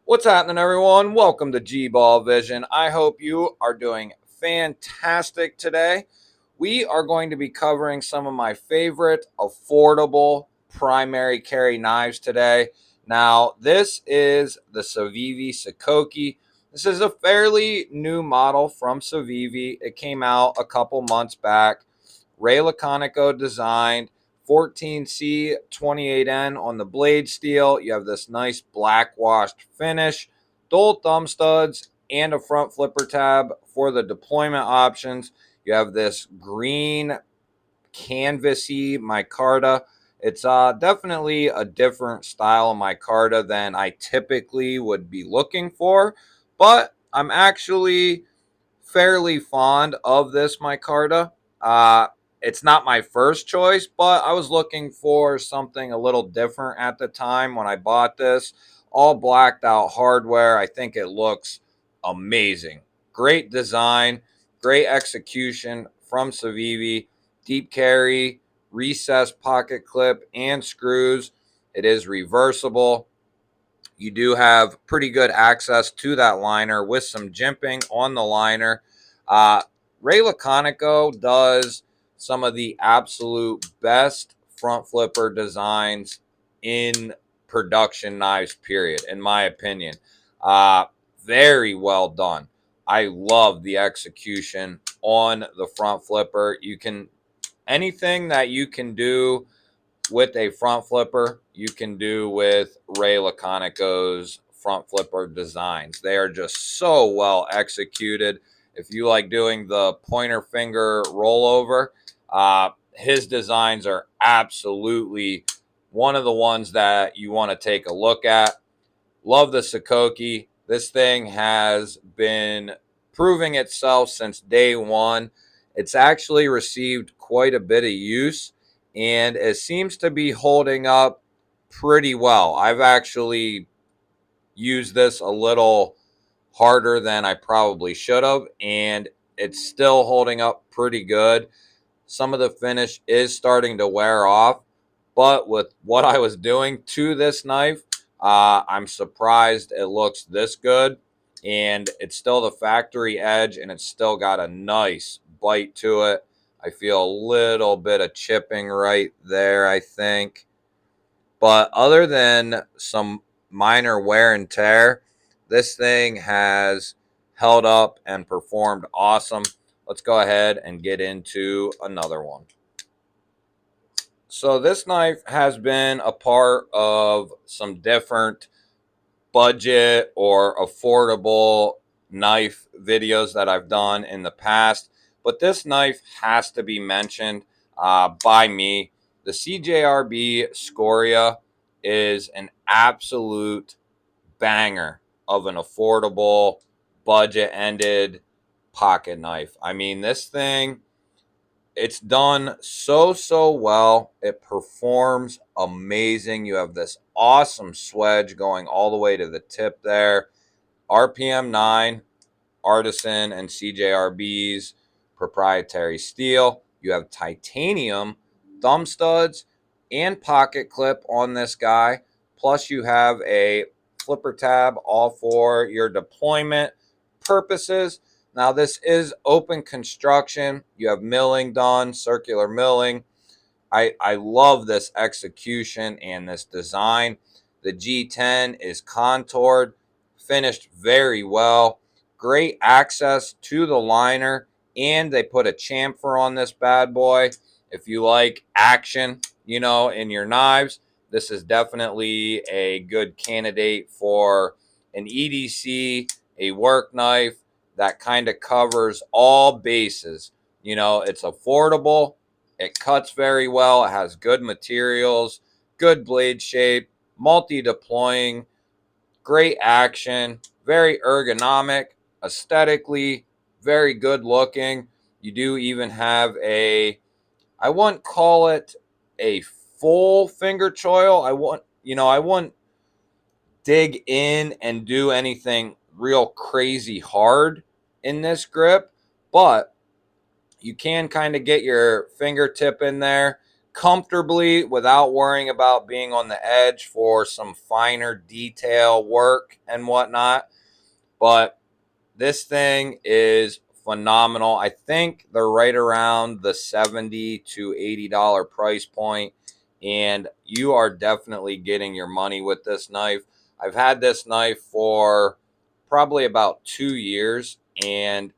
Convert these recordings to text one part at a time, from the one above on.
What's happening, everyone? Welcome to GBALL Vision. I hope you are doing fantastic today. We are going to be covering some of my favorite affordable primary carry knives today. Now, this is the Civivi Sokoke. This is a fairly new model from Civivi. It came out a couple months back. Ray Laconico designed, 14C 28N on the blade steel. You have this nice black washed finish, dual thumb studs, and a front flipper tab for the deployment options. You have this green canvasy micarta. It's definitely a different style of micarta than I typically would be looking for, but I'm actually fairly fond of this micarta. Uh, it's not my first choice, but I was looking for something a little different at the time when I bought this. All blacked out hardware. I think it looks amazing. Great design, great execution from Civivi. Deep carry, recessed pocket clip, and screws. It is reversible. You do have pretty good access to that liner with some jimping on the liner. Uh, Ray Laconico does some of the absolute best front flipper designs in production knives, period, in my opinion. Uh, Very well done. I love the execution on the front flipper. Anything that you can do with a front flipper, you can do with Ray Laconico's front flipper designs. They are just so well executed. If you like doing the pointer finger rollover, his designs are absolutely one of the ones that you want to take a look at. Love the Sukoki. This thing has been proving itself since day one. It's actually received quite a bit of use, and it seems to be holding up pretty well. I've actually used this a little harder than I probably should have, and it's still holding up pretty good. Some of the finish is starting to wear off, but with what I was doing to this knife, I'm surprised it looks this good. And it's still the factory edge, and it's still got a nice bite to it. I feel a little bit of chipping right there, I think. But other than some minor wear and tear, this thing has held up and performed awesome. Let's go ahead and get into another one. So this knife has been a part of some different budget or affordable knife videos that I've done in the past, but this knife has to be mentioned by me. The CJRB Scoria is an absolute banger of an affordable, budget-ended pocket knife. I mean, this thing, it's done so well. It performs amazing. You have this awesome swedge going all the way to the tip there. RPM 9, Artisan and CJRB's proprietary steel. You have titanium thumb studs and pocket clip on this guy. Plus you have a flipper tab all for your deployment purposes. Now this is open construction. You have milling done, circular milling. I love this execution and this design. The G10 is contoured, finished very well. Great access to the liner, and they put a chamfer on this bad boy. If you like action, in your knives, this is definitely a good candidate for an EDC, a work knife that kind of covers all bases. It's affordable, it cuts very well. It has good materials, good blade shape, multi-deploying, great action, very ergonomic, aesthetically, very good looking. You do even have I wouldn't call it a full finger choil. I wouldn't dig in and do anything real crazy hard in this grip, but you can kind of get your fingertip in there, comfortably without worrying about being on the edge for some finer detail work and whatnot. But this thing is phenomenal. I think they're right around the $70 to $80 price point, and you are definitely getting your money with this knife. I've had this knife for probably about 2 years, and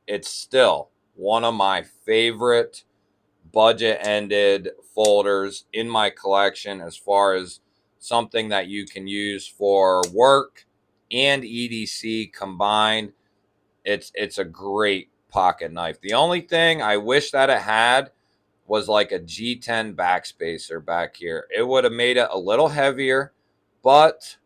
it's still one of my favorite budget ended folders in my collection, as far as something that you can use for work and EDC combined. It's a great pocket knife. The only thing I wish that it had was like a G10 backspacer back here. It would have made it a little heavier, but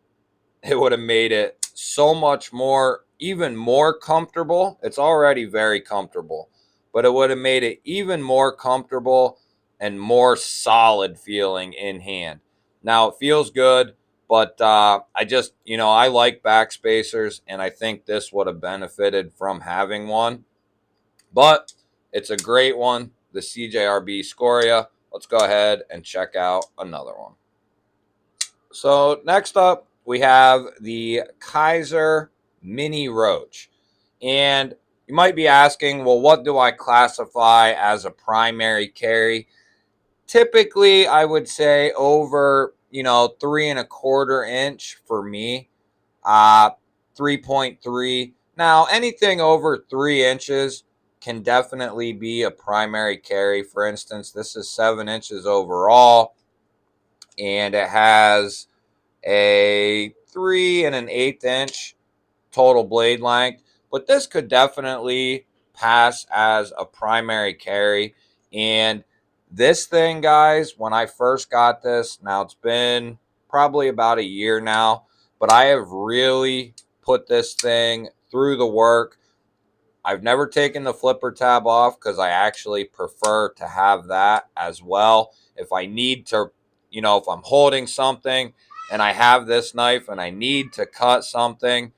it would have made it so much more, even more comfortable. It's already very comfortable, but it would have made it even more comfortable and more solid feeling in hand. Now it feels good, but I just, I like backspacers, and I think this would have benefited from having one. But it's a great one, the CJRB Scoria. Let's go ahead and check out another one. So next up, we have the Kaiser Mini Roach. And you might be asking, well, what do I classify as a primary carry? Typically, I would say over, 3.25 inch for me, uh, 3.3. Now, anything over 3 inches can definitely be a primary carry. For instance, this is 7 inches overall, and it has a 3 1/8 inch total blade length, but this could definitely pass as a primary carry. And this thing, guys, when I first got this, now it's been probably about a year now, but I have really put this thing through the work. I've never taken the flipper tab off because I actually prefer to have that as well. If I need to, if I'm holding something and I have this knife and I need to cut something,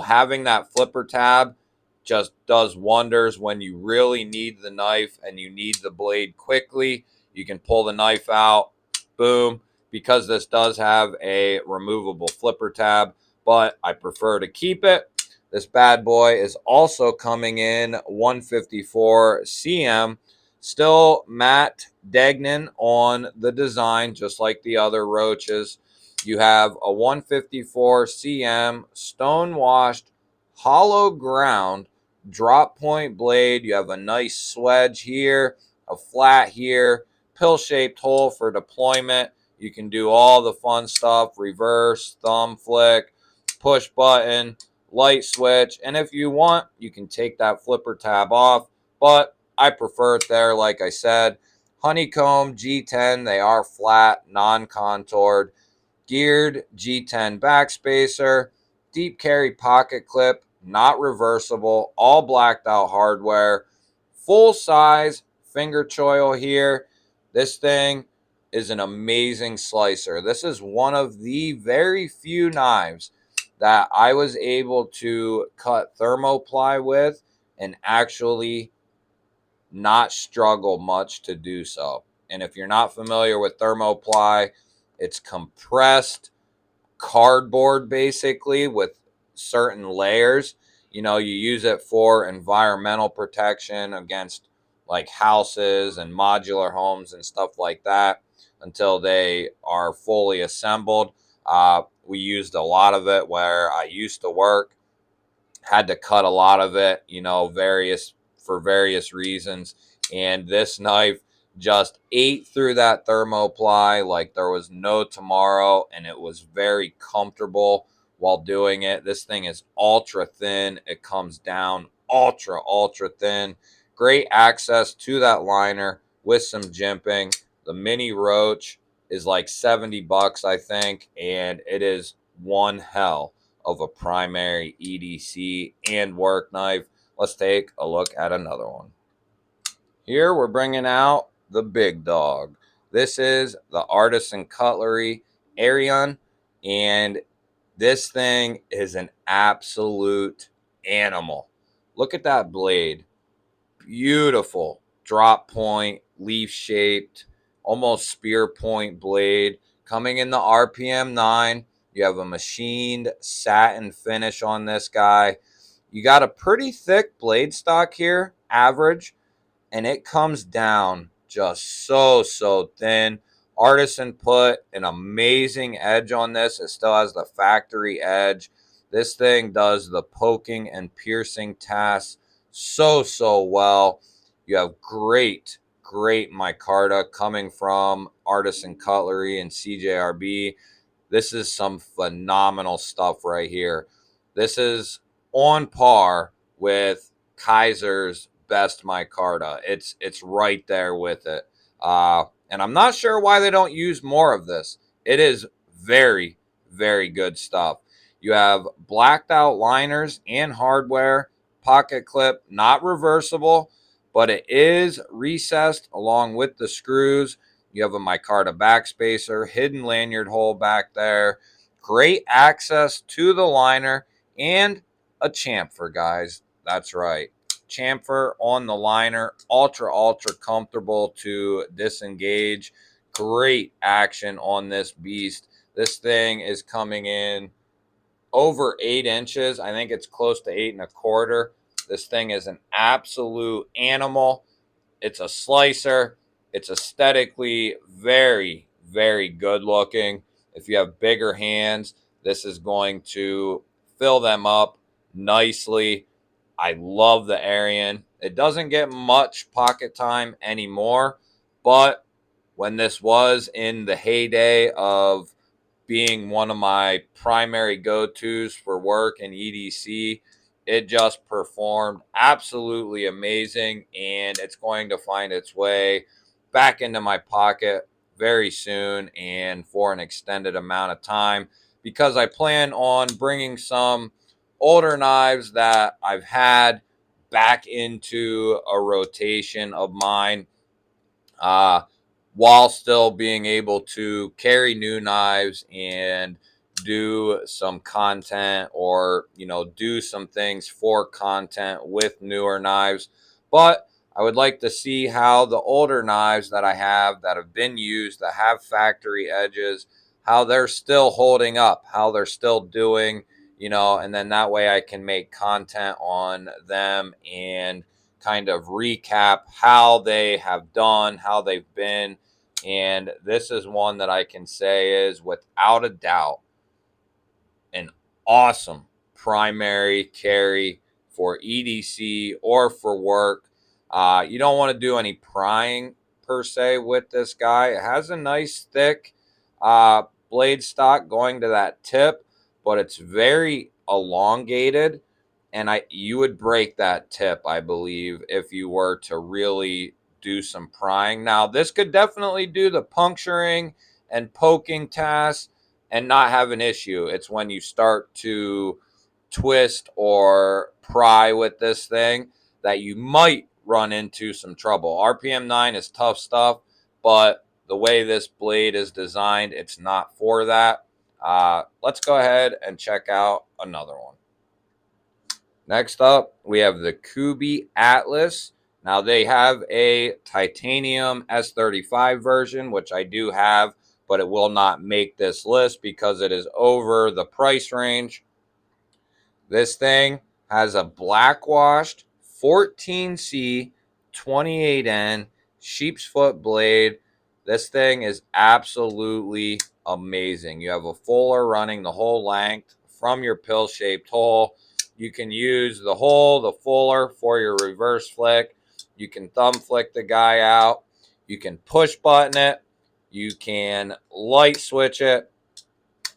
having that flipper tab just does wonders when you really need the knife and you need the blade quickly. You can pull the knife out, boom, because this does have a removable flipper tab, but I prefer to keep it. This bad boy is also coming in 154 cm. Still matte Degnan on the design, just like the other Roaches. You have a 154 cm stone washed hollow ground drop point blade. You have a nice swedge here, a flat here, pill shaped hole for deployment. You can do all the fun stuff: reverse, thumb flick, push button, light switch. And if you want, you can take that flipper tab off, but I prefer it there. Like I said, honeycomb G10, they are flat, non-contoured, geared G10 backspacer, deep carry pocket clip, not reversible, all blacked out hardware, full size finger choil here. This thing is an amazing slicer. This is one of the very few knives that I was able to cut thermoply with and actually not struggle much to do so. And if you're not familiar with thermoply, it's compressed cardboard basically with certain layers. You use it for environmental protection against like houses and modular homes and stuff like that until they are fully assembled. We used a lot of it where I used to work, had to cut a lot of it, for various reasons. And this knife just ate through that thermoply like there was no tomorrow, and it was very comfortable while doing it. This thing is ultra thin. It comes down ultra thin. Great access to that liner with some jimping. The Mini Roach is like 70 bucks, I think, and it is one hell of a primary EDC and work knife. Let's take a look at another one. Here we're bringing out the big dog. This is the Artisan Cutlery Arion, and this thing is an absolute animal. Look at that blade. Beautiful drop point, leaf shaped. almost spear point blade coming in the RPM 9. You have a machined satin finish on this guy. You got a pretty thick blade stock here, average, and it comes down just so thin. Artisan put an amazing edge on this. It still has the factory edge. This thing does the poking and piercing tasks so well. You have great micarta coming from Artisan Cutlery and CJRB. This is some phenomenal stuff right here. This is on par with Kaiser's best micarta. It's right there with it. And I'm not sure why they don't use more of this. It is very good stuff. You have blacked out liners and hardware, pocket clip, not reversible, but it is recessed along with the screws. You have a micarta backspacer, hidden lanyard hole back there, great access to the liner, and a chamfer, guys. That's right. Chamfer on the liner, ultra comfortable to disengage. Great action on this beast. This thing is coming in over 8 inches. I think it's close to 8 1/4. This thing is an absolute animal. It's a slicer. It's aesthetically very good looking. If you have bigger hands, this is going to fill them up nicely. I love the Arion. It doesn't get much pocket time anymore, but when this was in the heyday of being one of my primary go-tos for work in EDC, it just performed absolutely amazing, and it's going to find its way back into my pocket very soon and for an extended amount of time, because I plan on bringing some older knives that I've had back into a rotation of mine, uh, while still being able to carry new knives and do some content, or do some things for content with newer knives. But I would like to see how the older knives that I have that have been used, that have factory edges, how they're still holding up, how they're still doing, and then that way I can make content on them and kind of recap how they have done, how they've been. And this is one that I can say is without a doubt an awesome primary carry for EDC or for work. You don't want to do any prying per se with this guy. It has a nice thick blade stock going to that tip, but it's very elongated, and you would break that tip, I believe, if you were to really do some prying. Now, this could definitely do the puncturing and poking tasks and not have an issue. It's when you start to twist or pry with this thing that you might run into some trouble. RPM 9 is tough stuff, but the way this blade is designed, it's not for that. Let's go ahead and check out another one. Next up, we have the Kubey Atlas. Now, they have a titanium S35 version, which I do have, but it will not make this list because it is over the price range. This thing has a black washed 14C 28N sheep's foot blade. This thing is absolutely amazing. You have a fuller running the whole length from your pill-shaped hole. You can use the hole, the fuller, for your reverse flick. You can thumb flick the guy out. You can push button it. You can light switch it.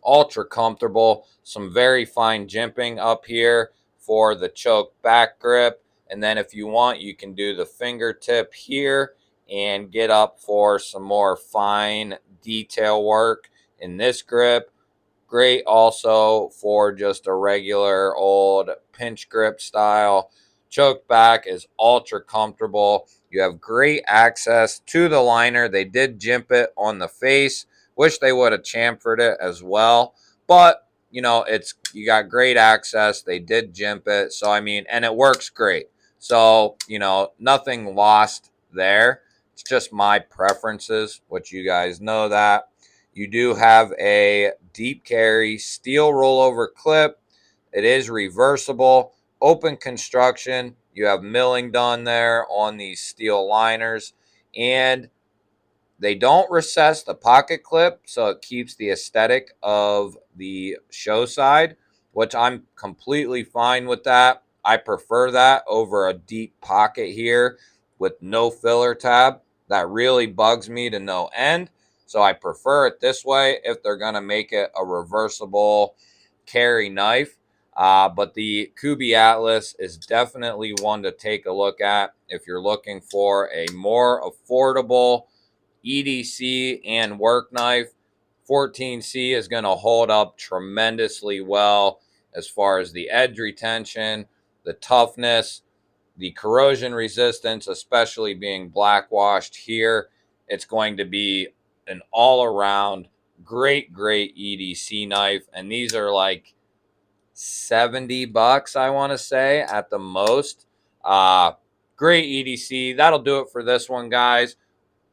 Ultra comfortable. Some very fine jimping up here for the choke back grip. And then if you want, you can do the fingertip here and get up for some more fine detail work in this grip. Great also for just a regular old pinch grip style. Choke back is ultra comfortable. You have great access to the liner. They did jimp it on the face. Wish they would have chamfered it as well. But, you got great access. They did jimp it. So, and it works great. So, nothing lost there. It's just my preferences, which you guys know that. You do have a deep carry steel rollover clip. It is reversible, open construction. You have milling done there on these steel liners, and they don't recess the pocket clip, so it keeps the aesthetic of the show side, which I'm completely fine with that. I prefer that over a deep pocket here with no filler tab. That really bugs me to no end. So I prefer it this way if they're going to make it a reversible carry knife. But the Kubey Atlas is definitely one to take a look at if you're looking for a more affordable EDC and work knife. 14C is going to hold up tremendously well as far as the edge retention, the toughness, the corrosion resistance, especially being black washed here. It's going to be an all around great EDC knife. And these are like $70, I want to say, at the most. Great EDC. That'll do it for this one, guys.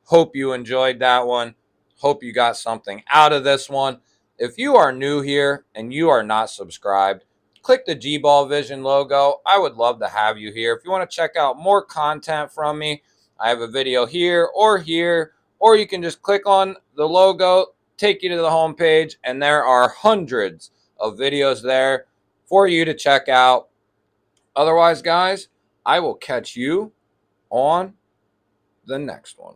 Hope you enjoyed that one. Hope you got something out of this one. If you are new here and you are not subscribed, click the GBALL Vision logo. I would love to have you here. If you want to check out more content from me, I have a video here, or you can just click on the logo, take you to the homepage, and there are hundreds of videos there for you to check out. Otherwise, guys, I will catch you on the next one.